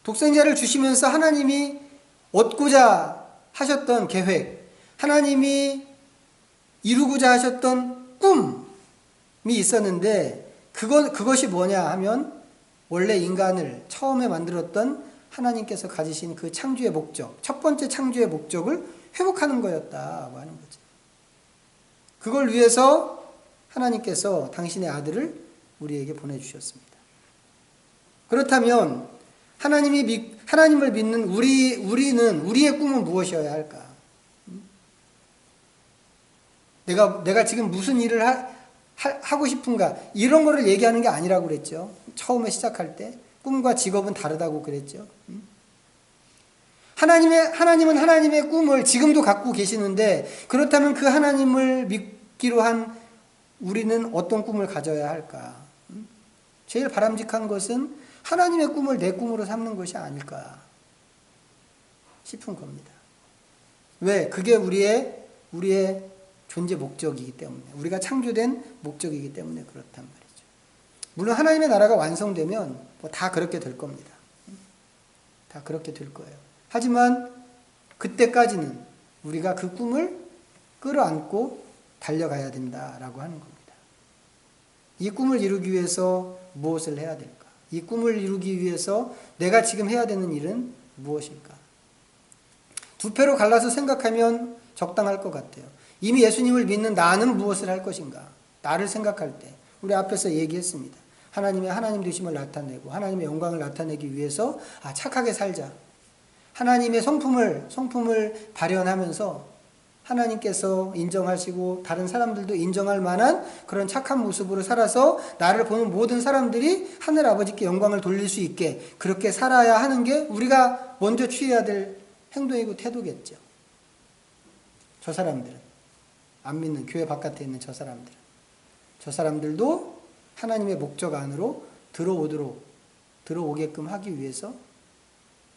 독생자를 주시면서 하나님이 얻고자 하셨던 계획, 하나님이 이루고자 하셨던 꿈이 있었는데 그것이 뭐냐 하면 원래 인간을 처음에 만들었던 하나님께서 가지신 그 창조의 목적, 첫 번째 창조의 목적을 회복하는 거였다고 하는 거죠. 그걸 위해서 하나님께서 당신의 아들을 우리에게 보내주셨습니다. 그렇다면 하나님을 믿는 우리는 우리의 꿈은 무엇이어야 할까? 내가 지금 무슨 일을 하고 싶은가? 이런 거를 얘기하는 게 아니라고 그랬죠. 처음에 시작할 때 꿈과 직업은 다르다고 그랬죠. 하나님은 하나님의 꿈을 지금도 갖고 계시는데, 그렇다면 그 하나님을 믿기로 한 우리는 어떤 꿈을 가져야 할까? 제일 바람직한 것은 하나님의 꿈을 내 꿈으로 삼는 것이 아닐까 싶은 겁니다. 왜? 그게 우리의 존재 목적이기 때문에, 우리가 창조된 목적이기 때문에 그렇단 말이죠. 물론 하나님의 나라가 완성되면 뭐 다 그렇게 될 겁니다. 다 그렇게 될 거예요. 하지만 그때까지는 우리가 그 꿈을 끌어안고 달려가야 된다라고 하는 겁니다. 이 꿈을 이루기 위해서 무엇을 해야 될까? 이 꿈을 이루기 위해서 내가 지금 해야 되는 일은 무엇일까? 두 패로 갈라서 생각하면 적당할 것 같아요. 이미 예수님을 믿는 나는 무엇을 할 것인가? 나를 생각할 때 우리 앞에서 얘기했습니다. 하나님의 하나님 되심을 나타내고 하나님의 영광을 나타내기 위해서 착하게 살자. 하나님의 성품을 발현하면서 하나님께서 인정하시고 다른 사람들도 인정할 만한 그런 착한 모습으로 살아서 나를 보는 모든 사람들이 하늘 아버지께 영광을 돌릴 수 있게 그렇게 살아야 하는 게 우리가 먼저 취해야 될 행동이고 태도겠죠. 저 사람들은, 안 믿는 교회 바깥에 있는 저 사람들도 하나님의 목적 안으로 들어오게끔 하기 위해서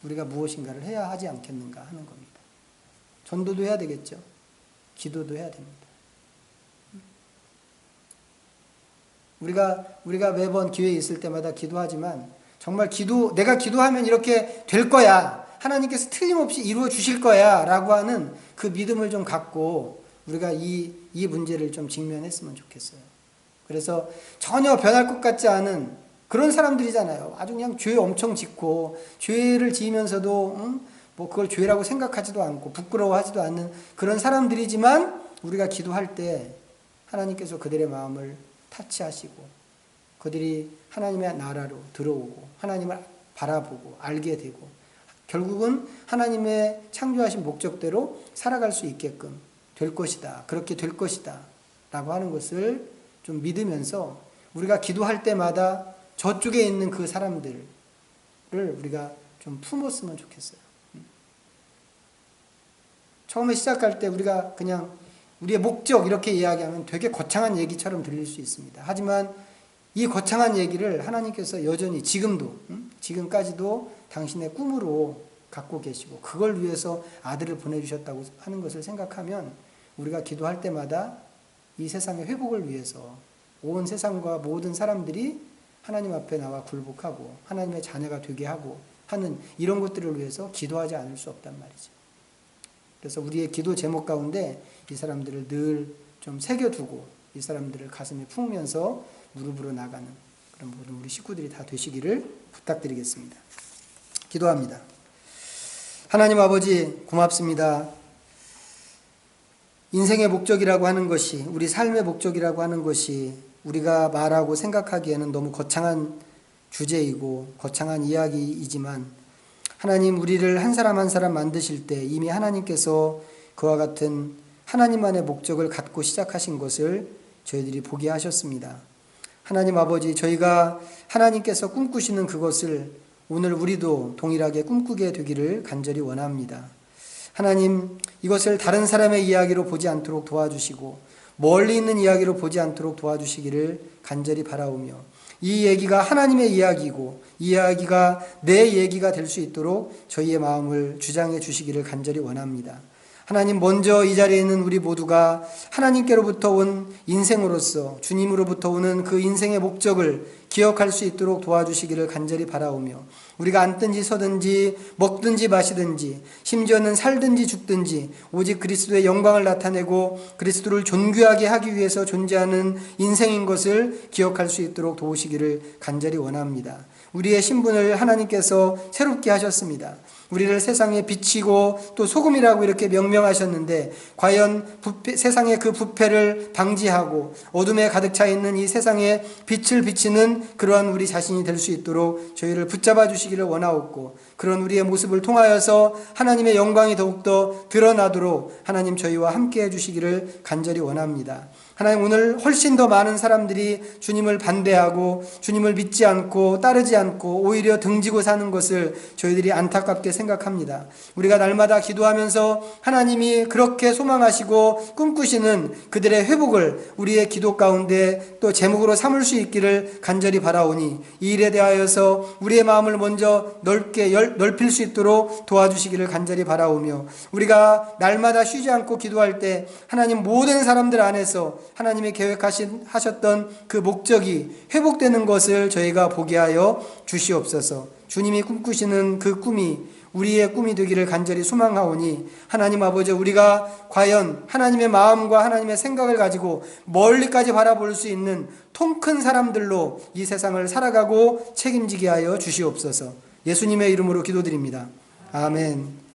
우리가 무엇인가를 해야 하지 않겠는가 하는 겁니다. 전도도 해야 되겠죠. 기도도 해야 됩니다. 우리가 매번 기회에 있을 때마다 기도하지만 정말 내가 기도하면 이렇게 될 거야. 하나님께서 틀림없이 이루어 주실 거야. 라고 하는 그 믿음을 좀 갖고 우리가 이 문제를 좀 직면했으면 좋겠어요. 그래서 전혀 변할 것 같지 않은 그런 사람들이잖아요. 아주 그냥 죄 엄청 짓고 죄를 지으면서도 뭐 그걸 죄라고 생각하지도 않고 부끄러워하지도 않는 그런 사람들이지만 우리가 기도할 때 하나님께서 그들의 마음을 타치하시고 그들이 하나님의 나라로 들어오고 하나님을 바라보고 알게 되고 결국은 하나님의 창조하신 목적대로 살아갈 수 있게끔 될 것이다. 그렇게 될 것이다. 라고 하는 것을 좀 믿으면서 우리가 기도할 때마다 저쪽에 있는 그 사람들을 우리가 좀 품었으면 좋겠어요. 처음에 시작할 때 우리가 그냥 우리의 목적 이렇게 이야기하면 되게 거창한 얘기처럼 들릴 수 있습니다. 하지만 이 거창한 얘기를 하나님께서 여전히 지금까지도 당신의 꿈으로 갖고 계시고 그걸 위해서 아들을 보내주셨다고 하는 것을 생각하면 우리가 기도할 때마다 이 세상의 회복을 위해서 온 세상과 모든 사람들이 하나님 앞에 나와 굴복하고 하나님의 자녀가 되게 하고 하는 이런 것들을 위해서 기도하지 않을 수 없단 말이죠. 그래서 우리의 기도 제목 가운데 이 사람들을 늘 좀 새겨두고 이 사람들을 가슴에 품으면서 무릎으로 나가는 그런 모든 우리 식구들이 다 되시기를 부탁드리겠습니다. 기도합니다. 하나님 아버지 고맙습니다. 인생의 목적이라고 하는 것이 우리 삶의 목적이라고 하는 것이 우리가 말하고 생각하기에는 너무 거창한 주제이고 거창한 이야기이지만 하나님 우리를 한 사람 한 사람 만드실 때 이미 하나님께서 그와 같은 하나님만의 목적을 갖고 시작하신 것을 저희들이 보게 하셨습니다. 하나님 아버지 저희가 하나님께서 꿈꾸시는 그것을 오늘 우리도 동일하게 꿈꾸게 되기를 간절히 원합니다. 하나님 이것을 다른 사람의 이야기로 보지 않도록 도와주시고 멀리 있는 이야기로 보지 않도록 도와주시기를 간절히 바라오며 이 얘기가 하나님의 이야기이고 이 이야기가 내 얘기가 될 수 있도록 저희의 마음을 주장해 주시기를 간절히 원합니다. 하나님 먼저 이 자리에 있는 우리 모두가 하나님께로부터 온 인생으로서 주님으로부터 오는 그 인생의 목적을 기억할 수 있도록 도와주시기를 간절히 바라오며 우리가 앉든지 서든지 먹든지 마시든지 심지어는 살든지 죽든지 오직 그리스도의 영광을 나타내고 그리스도를 존귀하게 하기 위해서 존재하는 인생인 것을 기억할 수 있도록 도우시기를 간절히 원합니다. 우리의 신분을 하나님께서 새롭게 하셨습니다. 우리를 세상에 빛이고 또 소금이라고 이렇게 명명하셨는데 과연 세상의 그 부패를 방지하고 어둠에 가득 차 있는 이 세상에 빛을 비치는 있는 그러한 우리 자신이 될 수 있도록 저희를 붙잡아 주시기를 원하옵고, 그런 우리의 모습을 통하여서 하나님의 영광이 더욱더 드러나도록 하나님 저희와 함께 해주시기를 간절히 원합니다. 하나님, 오늘 훨씬 더 많은 사람들이 주님을 반대하고 주님을 믿지 않고 따르지 않고 오히려 등지고 사는 것을 저희들이 안타깝게 생각합니다. 우리가 날마다 기도하면서 하나님이 그렇게 소망하시고 꿈꾸시는 그들의 회복을 우리의 기도 가운데 또 제목으로 삼을 수 있기를 간절히 바라오니, 이 일에 대하여서 우리의 마음을 먼저 넓힐 수 있도록 도와주시기를 간절히 바라오며, 우리가 날마다 쉬지 않고 기도할 때 하나님 모든 사람들 안에서 하나님이 계획하셨던 그 목적이 회복되는 것을 저희가 보게 하여 주시옵소서. 주님이 꿈꾸시는 그 꿈이 우리의 꿈이 되기를 간절히 소망하오니, 하나님 아버지, 우리가 과연 하나님의 마음과 하나님의 생각을 가지고 멀리까지 바라볼 수 있는 통 큰 사람들로 이 세상을 살아가고 책임지게 하여 주시옵소서. 예수님의 이름으로 기도드립니다. 아멘.